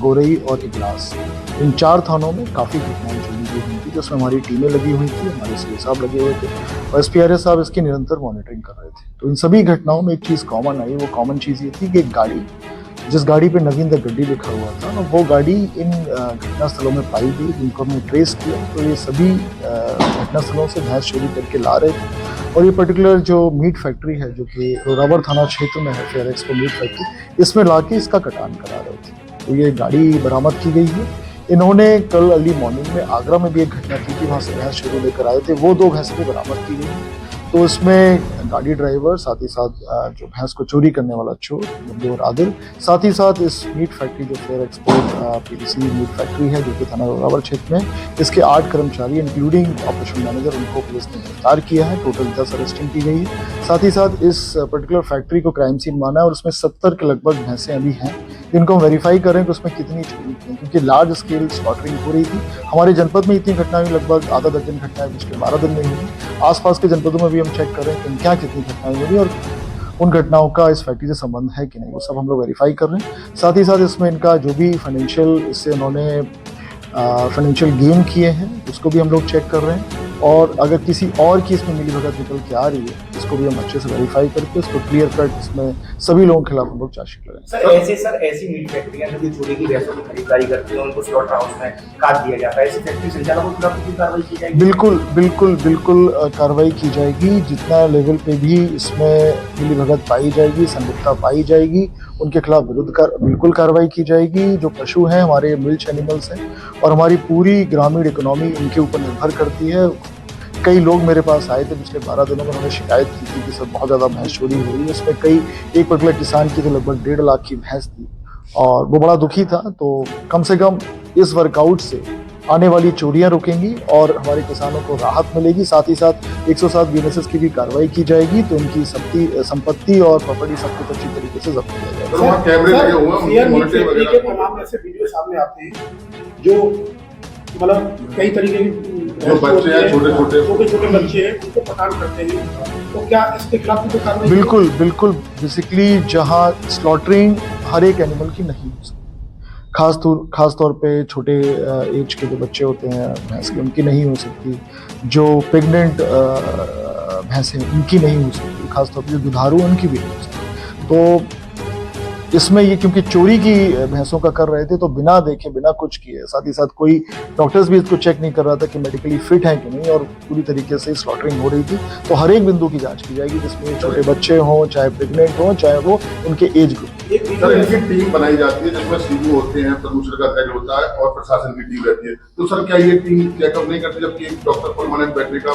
गोरई और इगलास, इन 4 थानों में काफ़ी घटनाएं चोरी की हुई थी, जिसमें हमारी टीमें लगी हुई थी, हमारे सीए साहब लगे हुए थे और एसपीआरए साहब इसकी निरंतर मॉनिटरिंग कर रहे थे। तो इन सभी घटनाओं में एक चीज़ कॉमन आई, वो कॉमन चीज़ ये थी कि एक गाड़ी, जिस गाड़ी पे नवीन द गड्डी लिखा हुआ था, वो गाड़ी इन घटना स्थलों में पाई गई, जिनको हमने ट्रेस किया। तो ये सभी घटना स्थलों से भैंस चोरी करके ला रहे थे और ये पर्टिकुलर जो मीट फैक्ट्री है, जो कि रोरावर थाना क्षेत्र में है, फेयर एक्सपो मीट फैक्ट्री, इसमें लाके इसका कटान करा रहे थे। तो ये गाड़ी बरामद की गई है। इन्होंने कल अर्ली मॉर्निंग में आगरा में भी एक घटना की थी, वहाँ से भैंस चोरी लेकर आए थे, वो 2 भैंसें भी बरामद की गई। तो इसमें गाड़ी ड्राइवर, साथ ही साथ जो भैंस को चोरी करने वाला चोर बंदे और आदिल, साथ ही साथ इस मीट फैक्ट्री जो fair export PDC meat factory है, जो कि थाना रोरावर क्षेत्र में, इसके 8 कर्मचारी इंक्लूडिंग ऑपरेशन मैनेजर, उनको पुलिस ने गिरफ्तार किया है। टोटल 10 अरेस्टिंग की गई है। साथ ही साथ इस पर्टिकुलर फैक्ट्री को क्राइम सीन माना है और उसमें 70 के लगभग भैंसें अभी हैं, जिनको हम वेरीफाई कर रहे हैं कि उसमें कितनी चोरी की है, क्योंकि लार्ज स्केल स्लॉटरिंग हो रही थी। हमारे जनपद में इतनी घटनाएं लगभग आधा दर्जन घटनाएं पिछले 12 दिन में हुई। आसपास के जनपदों में भी हम चेक कर रहे हैं कि क्या कितनी घटनाएं हो रही और उन घटनाओं का इस फैक्ट्री से संबंध है कि नहीं, वो सब हम लोग वेरीफाई कर रहे हैं। साथ ही साथ इसमें इनका जो भी फाइनेंशियल, इससे उन्होंने फाइनेंशियल गेन किए हैं, उसको भी हम लोग चेक कर रहे हैं। और अगर किसी और की इसमें मिलीभगत निकल के आ रही है, इसको भी हम अच्छे से वेरीफाई करके उसको क्लियर कट इसमें सभी लोगों के खिलाफ हम लोग चार्जशीट करेंगे। सर ऐसी मीट फैक्ट्रियां जो चोरी की भैंसों की खरीदारी करती हैं, उनको स्लॉटर हाउस में काट दिया जाता है, ऐसी फैक्ट्री संचालकों के खिलाफ कितनी कार्रवाई की जाएगी? बिल्कुल कार्रवाई की जाएगी। जितना लेवल पे भी इसमें मिलीभगत पाई जाएगी, संलिप्तता पाई जाएगी, उनके खिलाफ बिल्कुल कार्रवाई की जाएगी। जो पशु हैं, हमारे मिल्च एनिमल्स हैं और हमारी पूरी ग्रामीण इकोनॉमी इनके ऊपर निर्भर करती है। कई लोग मेरे पास आए थे पिछले 12 दिनों में, उन्होंने शिकायत की थी कि सर बहुत ज़्यादा भैंस चोरी हो रही है। उसमें एक पर्टिकुलर किसान की तो लगभग 1.5 लाख की भैंस थी और वो बड़ा दुखी था। तो कम से कम इस वर्कआउट से आने वाली चोरियां रुकेंगी और हमारे किसानों को राहत मिलेगी। साथ ही साथ 107 बीएनएसएस की भी कार्रवाई की जाएगी, तो इनकी संपत्ति और प्रॉपर्टी सब कुछ अच्छी तरीके से जब्त किया जाएगा। कैमरे लगे हुए हैं, तमाम ऐसे वीडियो सामने आते हैं जो मतलब कई तरीके की, जो बच्चे हैं, छोटे बच्चे हैं, उनको पठान करते हैं, तो क्या इसके खिलाफ कोई कार्रवाई? बिल्कुल बेसिकली जहां स्लॉटरिंग हर एक एनिमल की नहीं हो सकती, खास तौर पे छोटे एज के जो बच्चे होते हैं भैंस के, उनकी नहीं हो सकती। जो प्रेग्नेंट भैंसें, उनकी नहीं हो सकती। खास तौर पे जो दुधारू, उनकी भी नहीं हो सकती। तो इसमें ये क्योंकि चोरी की भैंसों का कर रहे थे, तो बिना देखे, बिना कुछ किए, साथ ही साथ कोई डॉक्टर्स भी इसको चेक नहीं कर रहा था कि मेडिकली फिट है कि नहीं, और पूरी तरीके से स्लॉटरिंग हो रही थी। तो हर एक बिंदु की जांच की जाएगी, जिसमें छोटे बच्चे हों, चाहे प्रेग्नेंट हों, चाहे वो उनके एज ग्रुप। सर इनकी टीम बनाई जाती है जिसमें सीईओ होते हैं, प्रदूषण का हेड होता है और प्रशासन की टीम रहती है। तो सर क्या ये टीम चेकअप नहीं करती जबकि एक डॉक्टर परमानेंट बैठने का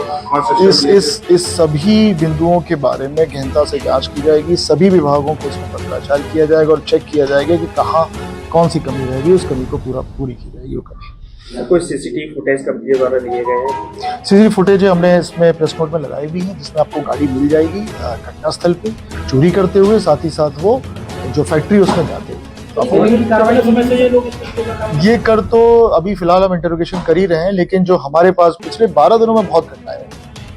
इस सभी बिंदुओं के बारे में गहनता से जांच की जाएगी। सभी विभागों को इसमें पत्राचार किया जाएगा और चेक किया जाएगा कि कहाँ कौन सी कमी रहेगी, उस कमी को पूरी की जाएगी। वो कमी कोई सीसीटीवी फुटेज कब्जे वगैरह लिए गए हैं? सीसीटीवी फुटेज हमने इसमें प्रेस नोट में लगाई भी है, जिसमें आपको गाड़ी मिल जाएगी घटनास्थल पे चोरी करते हुए, साथ ही साथ वो जो फैक्ट्री उसमें जाते हैं। ये कर तो अभी फिलहाल हम इंटरोगेशन कर ही रहे हैं, लेकिन जो हमारे पास पिछले 12 दिनों में बहुत घटनाएं हैं।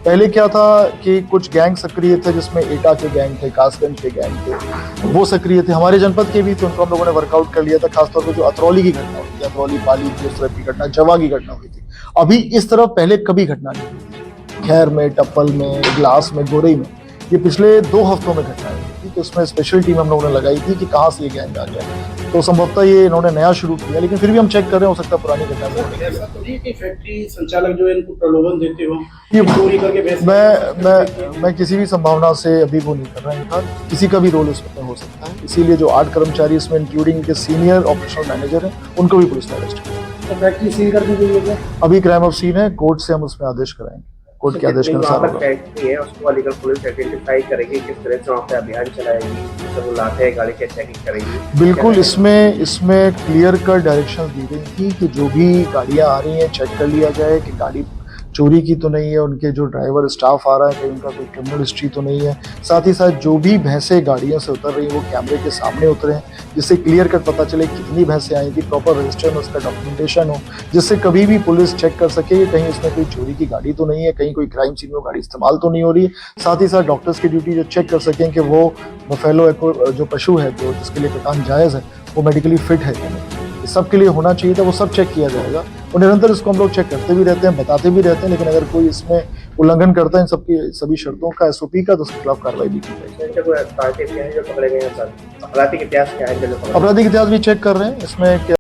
पहले क्या था कि कुछ गैंग सक्रिय थे, जिसमें एटा के गैंग थे, कासगंज के गैंग थे, वो सक्रिय थे। हमारे जनपद के भी थे, उनको हम लोगों ने वर्कआउट कर लिया था। खासतौर पर जो अतरौली की घटना हुई थी, अतरौली पाली की उस तरह की घटना, जवा की घटना हुई थी। अभी इस तरफ पहले कभी घटना नहीं हुई थी। खैर में, टप्पल में, ग्लास में, गोरई में, ये पिछले 2 हफ्तों में घटना हुई थी। तो उसमें स्पेशल टीम हम लोगों ने लगाई थी कि कहाँ से ये गैंग आ गया। तो संभवतः ये इन्होंने नया शुरू किया, लेकिन फिर भी हम चेक कर रहे हैं, हो सकता है पुरानी घटना में। ऐसा तो नहीं कि फैक्ट्री संचालक जो है इनको प्रलोभन देते हो, ये चोरी करके मैं किसी भी संभावना से अभी वो नहीं कर रहा हूँ। किसी का भी रोल इसमें हो सकता है, इसीलिए जो 8 कर्मचारी इसमें इंक्लूडिंग के सीनियर ऑपरेशनल मैनेजर हैं, उनको भी पुलिस ने अरेस्ट किया। तो फैक्ट्री सील कर दी गई है। अभी क्राइम ऑफ सीन है, कोर्ट से हम उसमें आदेश कराएंगे, कोर्ट के आदेश के अनुसार होगा। फैक्ट्री है उसको अलीगढ़ पुलिस आइडेंटिफाई करेगी, किस तरह से वहाँ पे अभियान चलाएगी, सब वो लाते हैं गाड़ी की चेकिंग करेगी। बिल्कुल, इसमें क्लियर कट डायरेक्शन दी गई थी कि जो भी गाड़ियां आ रही हैं चेक कर लिया जाए कि गाड़ी चोरी की तो नहीं है, उनके जो ड्राइवर स्टाफ आ रहा है कहीं उनका कोई क्रिमिनल हिस्ट्री तो नहीं है। साथ ही साथ जो भी भैंसें गाड़ियों से उतर रही हैं वो कैमरे के सामने उतरे हैं, जिससे क्लियर कट पता चले कितनी भैंसें आई थी, प्रॉपर रजिस्टर में उसका डॉक्यूमेंटेशन हो, जिससे कभी भी पुलिस चेक कर सके कि कहीं इसमें कोई चोरी की गाड़ी तो नहीं है, कहीं कोई क्राइम सीन में गाड़ी इस्तेमाल तो नहीं हो रही है। साथ ही साथ डॉक्टर्स की ड्यूटी जो चेक कर सकें कि वो बफेलो जो पशु है जो जिसके लिए कटान जायज़ है वो मेडिकली फिट है कि नहीं। सबके लिए होना चाहिए था, वो सब चेक किया जाएगा। और निरंतर इसको हम लोग चेक करते भी रहते हैं, बताते भी रहते हैं, लेकिन अगर कोई इसमें उल्लंघन करता है इन सबकी सभी शर्तों का, SOP का, तो उसके खिलाफ कार्रवाई भी की जाएगी। इनके कोई आपराधिक इतिहास क्या है जो पकड़े गए हैं सर? आपराधिक इतिहास क्या है जो लोग पकड़े गए हैं? आपराधिक इतिहास भी चेक कर रहे हैं इसमें।